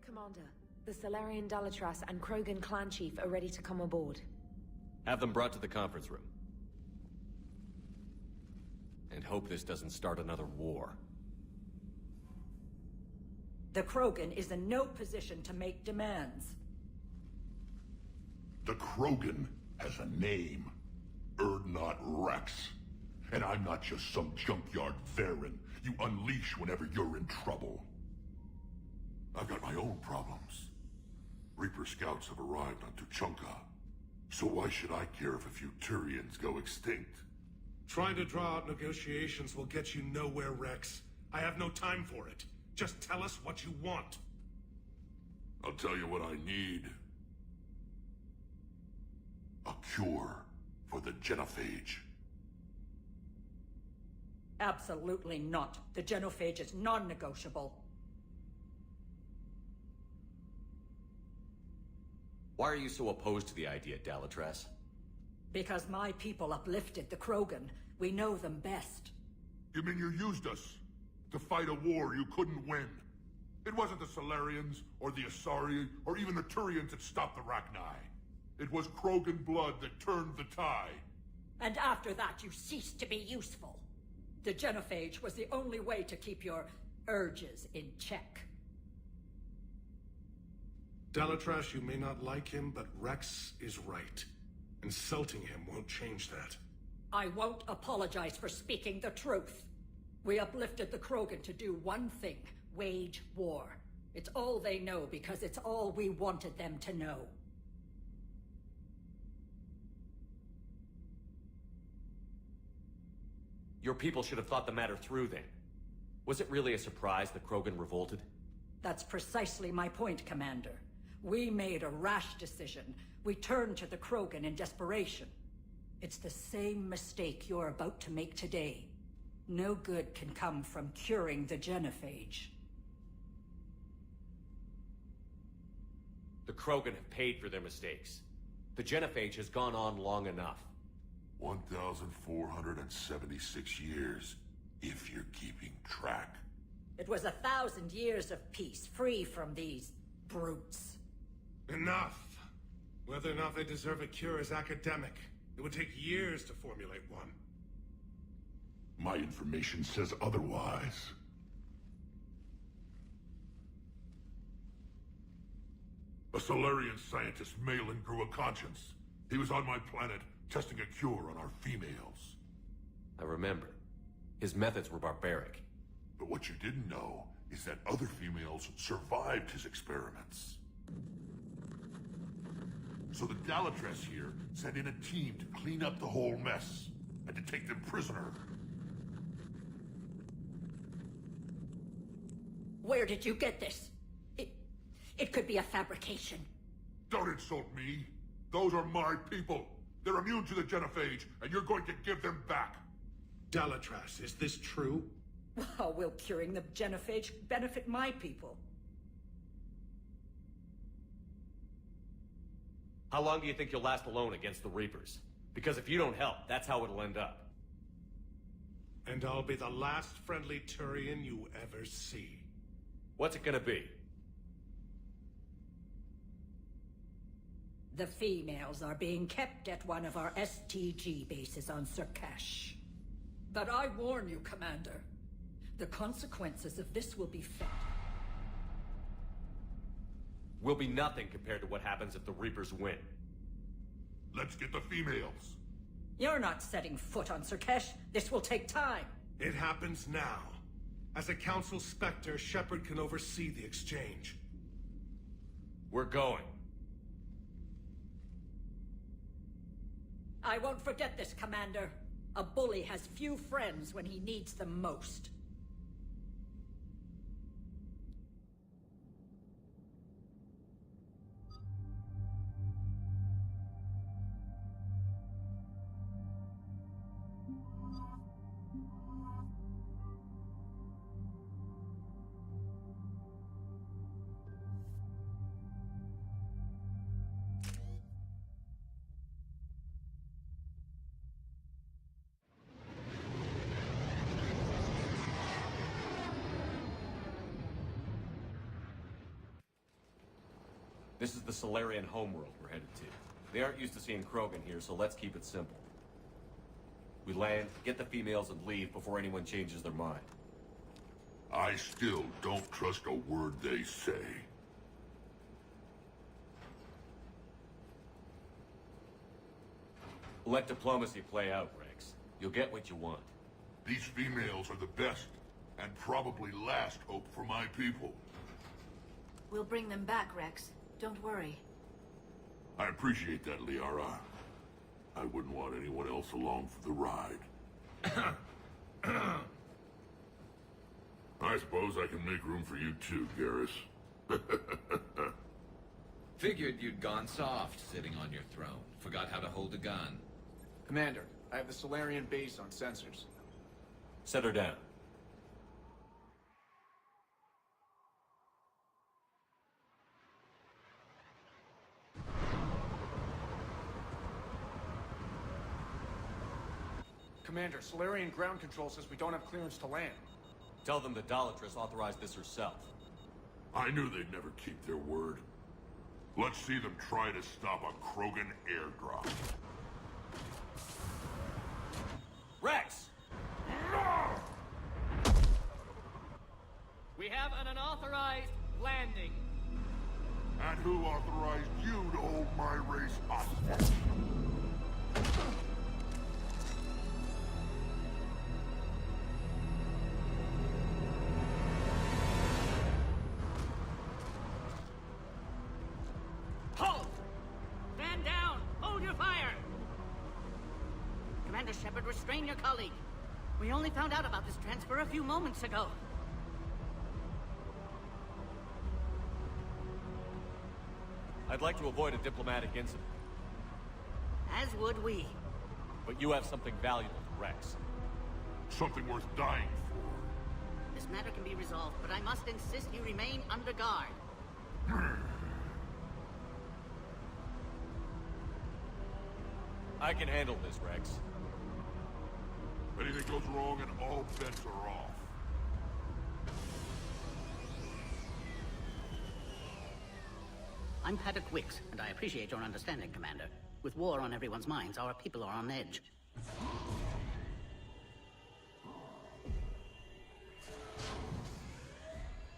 Commander, the Solarian Dalatras and Krogan clan chief are ready to come aboard. Have them brought to the conference room. And hope this doesn't start another war. The Krogan is in no position to make demands. The Krogan has a name. Urdnot Rex. And I'm not just some junkyard Varen you unleash whenever you're in trouble. I've got my own problems. Reaper scouts have arrived on Tuchanka. So why should I care if a few Turians go extinct? Trying to draw out negotiations will get you nowhere, Rex. I have no time for it. Just tell us what you want. I'll tell you what I need. A cure for the genophage. Absolutely not. The genophage is non-negotiable. Why are you so opposed to the idea, Dalatras? Because my people uplifted the Krogan. We know them best. You mean you used us to fight a war you couldn't win? It wasn't the Solarians, or the Asari, or even the Turians that stopped the Rachni. It was Krogan blood that turned the tide. And after that, you ceased to be useful. The genophage was the only way to keep your urges in check. Dalatras, you may not like him, but Rex is right. Insulting him won't change that. I won't apologize for speaking the truth. We uplifted the Krogan to do one thing: wage war. It's all they know because it's all we wanted them to know. Your people should have thought the matter through then. Was it really a surprise the Krogan revolted? That's precisely my point, Commander. We made a rash decision. We turned to the Krogan in desperation. It's the same mistake you're about to make today. No good can come from curing the genophage. The Krogan have paid for their mistakes. The genophage has gone on long enough. 1,476 years, if you're keeping track. It was 1,000 years of peace, free from these brutes. Enough! Whether or not they deserve a cure is academic. It would take years to formulate one. My information says otherwise. A Solarian scientist, Malin, grew a conscience. He was on my planet, testing a cure on our females. I remember. His methods were barbaric. But what you didn't know is that other females survived his experiments. So the Dalatras here sent in a team to clean up the whole mess, and to take them prisoner. Where did you get this? It could be a fabrication. Don't insult me. Those are my people. They're immune to the genophage, and you're going to give them back. Dalatras, is this true? How will curing the genophage benefit my people? How long do you think you'll last alone against the Reapers? Because if you don't help, that's how it'll end up. And I'll be the last friendly Turian you ever see. What's it gonna be? The females are being kept at one of our STG bases on Sur'Kesh. But I warn you, Commander, the consequences of this will be felt. Will be nothing compared to what happens if the Reapers win. Let's get the females. You're not setting foot on Sur'Kesh. This will take time. It happens now. As a Council Spectre, Shepard can oversee the exchange. We're going. I won't forget this, Commander. A bully has few friends when he needs them most. This is the Solarian homeworld we're headed to. They aren't used to seeing Krogan here, so let's keep it simple. We land, get the females, and leave before anyone changes their mind. I still don't trust a word they say. Let diplomacy play out, Rex. You'll get what you want. These females are the best, and probably last hope for my people. We'll bring them back, Rex. Don't worry. I appreciate that, Liara. I wouldn't want anyone else along for the ride. I suppose I can make room for you too, Garrus. Figured you'd gone soft sitting on your throne. Forgot how to hold a gun. Commander, I have the Solarian base on sensors. Set her down. Commander, Solarian ground control says we don't have clearance to land. Tell them the Dalatrass authorized this herself. I knew they'd never keep their word. Let's see them try to stop a Krogan airdrop. Rex! We have an unauthorized landing. And who authorized you to hold my race hostage? Halt! Stand down! Hold your fire! Commander Shepard, restrain your colleague. We only found out about this transfer a few moments ago. I'd like to avoid a diplomatic incident, As would we. but you have something valuable to Rex. Something worth dying for. This matter can be resolved, but I must insist you remain under guard. I can handle this, Rex. If anything goes wrong and all bets are off. I'm Paddock Wicks, and I appreciate your understanding, Commander. With war on everyone's minds, our people are on edge.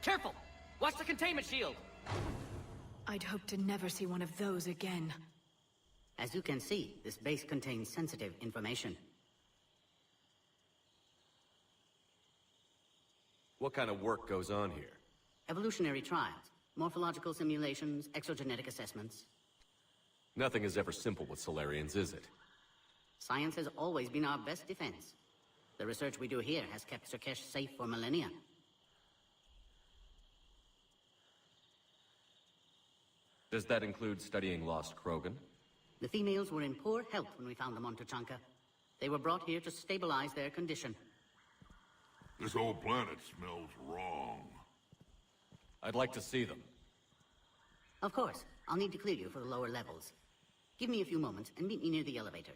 Careful! Watch the containment shield! I'd hope to never see one of those again. As you can see, this base contains sensitive information. What kind of work goes on here? Evolutionary trials, morphological simulations, exogenetic assessments. Nothing is ever simple with Solarians, is it? Science has always been our best defense. The research we do here has kept Sur'Kesh safe for millennia. Does that include studying lost Krogan? The females were in poor health when we found them on Tuchanka. They were brought here to stabilize their condition. This whole planet smells wrong. I'd like to see them. Of course, I'll need to clear you for the lower levels. Give me a few moments and meet me near the elevator.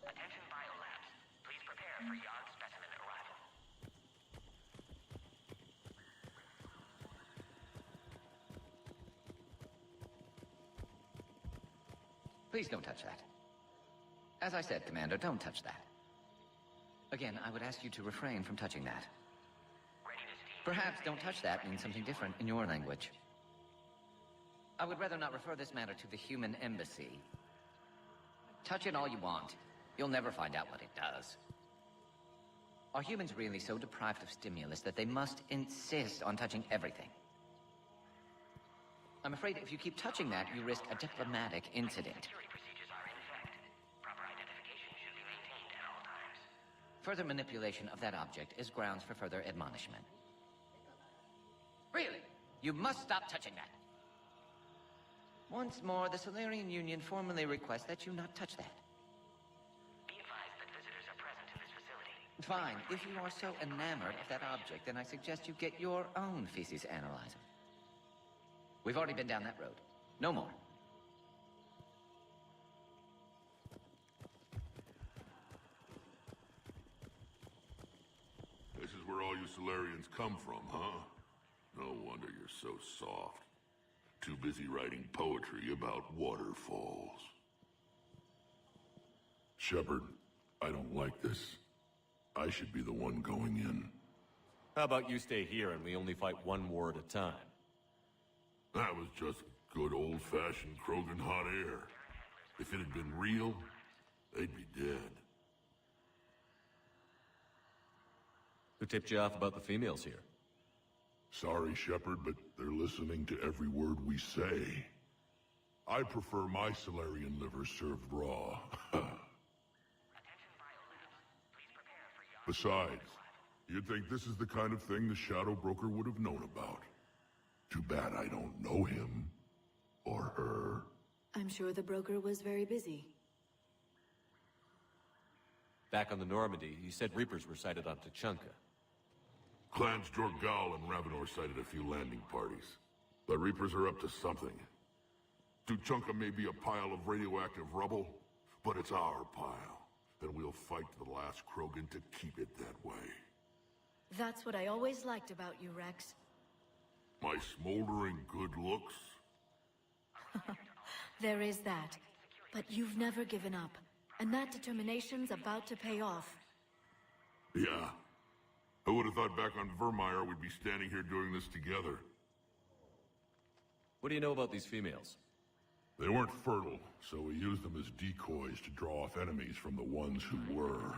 Attention biolabs. Please prepare for yard specimen arrival. Please don't touch that. As I said, Commander, don't touch that. Again, I would ask you to refrain from touching that. Perhaps don't touch that means something different in your language. I would rather not refer this matter to the human embassy. Touch it all you want. You'll never find out what it does. Are humans really so deprived of stimulus that they must insist on touching everything? I'm afraid if you keep touching that, you risk a diplomatic incident. Security procedures are in effect. Proper identification should be maintained further manipulation of that object is grounds for further admonishment. Really? You must stop touching that. Once more, the Solarian Union formally requests that you not touch that. Be advised that visitors are present in this facility. Fine. If you are so enamored of that object, then I suggest you get your own feces analyzer. We've already been down that road. No more. This is where all you Solarians come from, huh? No wonder you're so soft. Too busy writing poetry about waterfalls. Shepard, I don't like this. I should be the one going in. How about you stay here and we only fight one war at a time? That was just good old-fashioned Krogan hot air. If it had been real, they'd be dead. Who tipped you off about the females here? Sorry, Shepard, but they're listening to every word we say. I prefer my Solarian liver served raw. Besides, you'd think this is the kind of thing the Shadow Broker would have known about. Too bad I don't know him. Or her. I'm sure the broker was very busy. Back on the Normandy, you said Reapers were sighted on Tuchanka. Clans Jorgal and Ravenor sighted a few landing parties. The Reapers are up to something. Tuchanka may be a pile of radioactive rubble, but it's our pile. And we'll fight to the last Krogan to keep it that way. That's what I always liked about you, Rex. My smoldering good looks? There is that. But you've never given up. And that determination's about to pay off. Yeah. I would have thought back on Vermeer we'd be standing here doing this together. What do you know about these females? They weren't fertile, so we used them as decoys to draw off enemies from the ones who were.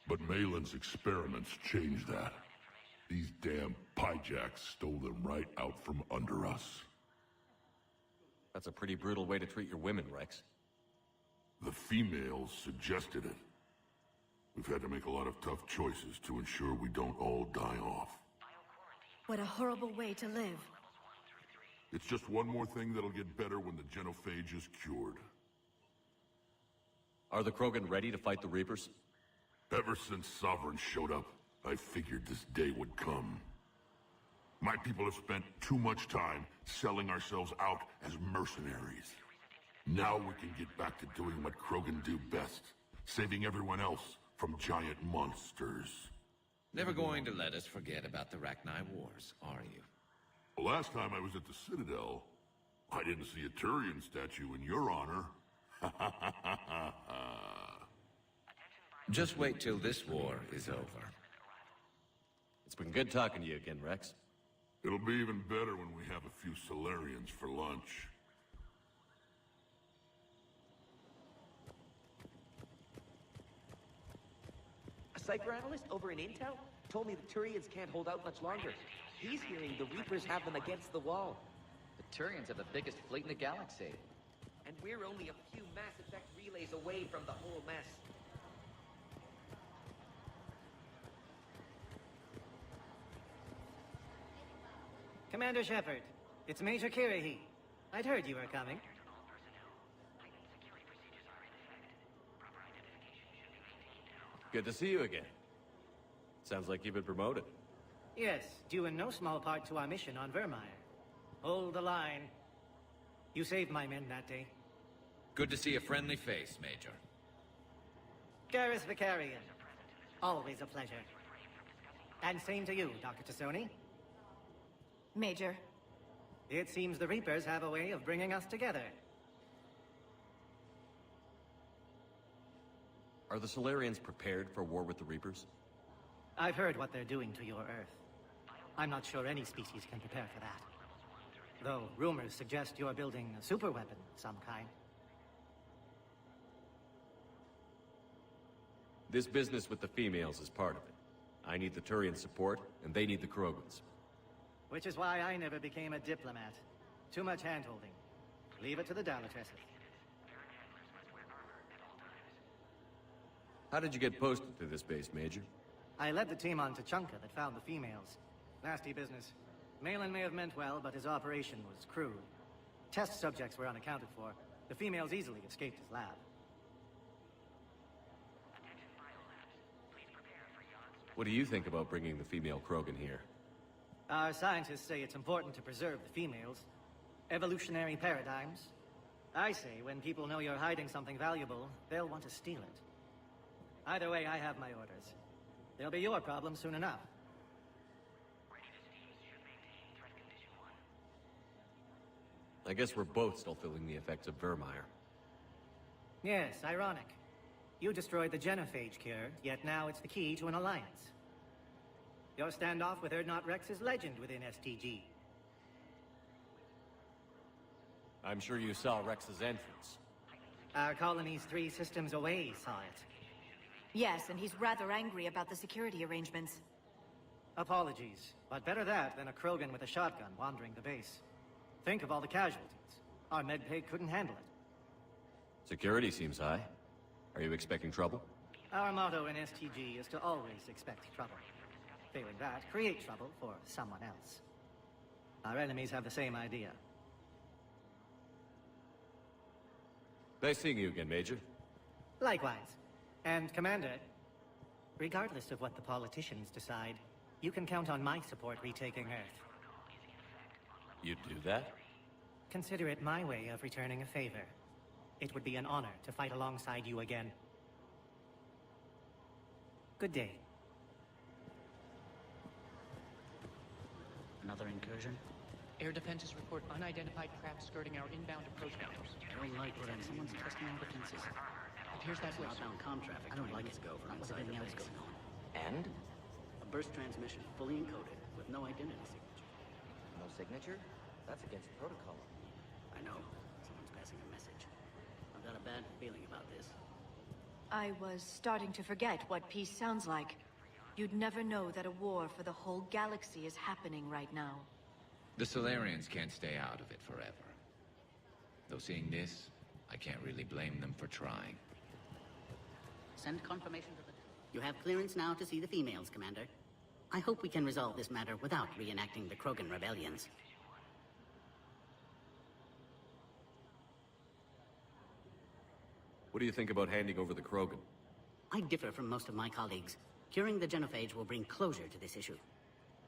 But Malin's experiments changed that. These damn pyjacks stole them right out from under us. That's a pretty brutal way to treat your women, Rex. The females suggested it. We've had to make a lot of tough choices to ensure we don't all die off. What a horrible way to live. It's just one more thing that'll get better when the genophage is cured. Are the Krogan ready to fight the Reapers? Ever since Sovereign showed up, I figured this day would come. My people have spent too much time selling ourselves out as mercenaries. Now we can get back to doing what Krogan do best, saving everyone else from giant monsters. Never going to let us forget about the Rachni Wars, are you? The last time I was at the Citadel, I didn't see a Turian statue in your honor. Just wait till this war is over. It's been good talking to you again, Rex. It'll be even better when we have a few Solarians for lunch. A cipher analyst over in Intel told me the Turians can't hold out much longer. He's hearing the Reapers have them against the wall. The Turians have the biggest fleet in the galaxy. And we're only a few Mass Effect relays away from the whole mess. Commander Shepard, it's Major Kirahi. I'd heard you were coming. Good to see you again. Sounds like you've been promoted. Yes, due in no small part to our mission on Vermeer. Hold the line. You saved my men that day. Good to see a friendly face, Major. Garrus Vicarian. Always a pleasure. And same to you, Dr. Tassoni. Major. It seems the Reapers have a way of bringing us together. Are the Solarians prepared for war with the Reapers? I've heard what they're doing to your Earth. I'm not sure any species can prepare for that. Though rumors suggest you're building a superweapon of some kind. This business with the females is part of it. I need the Turian support, and they need the Krogans. Which is why I never became a diplomat. Too much hand-holding. Leave it to the Dalatresses. How did you get posted to this base, Major? I led the team on Tachanka that found the females. Nasty business. Malin may have meant well, but his operation was crude. Test subjects were unaccounted for. The females easily escaped his lab. What do you think about bringing the female Krogan here? Our scientists say it's important to preserve the females. Evolutionary paradigms. I say when people know you're hiding something valuable, they'll want to steal it. Either way, I have my orders. They'll be your problem soon enough. I guess we're both still feeling the effects of Vermeer. Yes, ironic. You destroyed the genophage cure, yet now it's the key to an alliance. Your standoff with Urdnot Rex is legend within STG. I'm sure you saw Rex's entrance. Our colony's 3 systems away saw it. Yes, and he's rather angry about the security arrangements. Apologies, but better that than a Krogan with a shotgun wandering the base. Think of all the casualties. Our medbay couldn't handle it. Security seems high. Are you expecting trouble? Our motto in STG is to always expect trouble. Failing that, create trouble for someone else. Our enemies have the same idea. Nice seeing you again, Major. Likewise. And Commander, regardless of what the politicians decide, you can count on my support retaking Earth. You'd do that? Consider it my way of returning a favor. It would be an honor to fight alongside you again. Good day. Another incursion? Air defenses report unidentified craft skirting our inbound approach routes. I don't like it. Someone's testing our defenses. Here's that whistle. Outbound com traffic. I don't like it. Go for inside the base. Going on. And? A burst transmission, fully encoded, with no identity signature. No signature? That's against protocol. I know. Someone's passing a message. I've got a bad feeling about this. I was starting to forget what peace sounds like. You'd never know that a war for the whole galaxy is happening right now. The Solarians can't stay out of it forever. Though seeing this, I can't really blame them for trying. Send confirmation to the... You have clearance now to see the females, Commander. I hope we can resolve this matter without reenacting the Krogan rebellions. What do you think about handing over the Krogan? I differ from most of my colleagues. Curing the genophage will bring closure to this issue.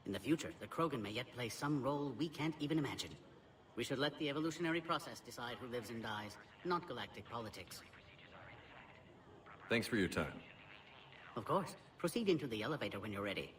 In the future, the Krogan may yet play some role we can't even imagine. We should let the evolutionary process decide who lives and dies, not galactic politics. Thanks for your time. Of course. Proceed into the elevator when you're ready.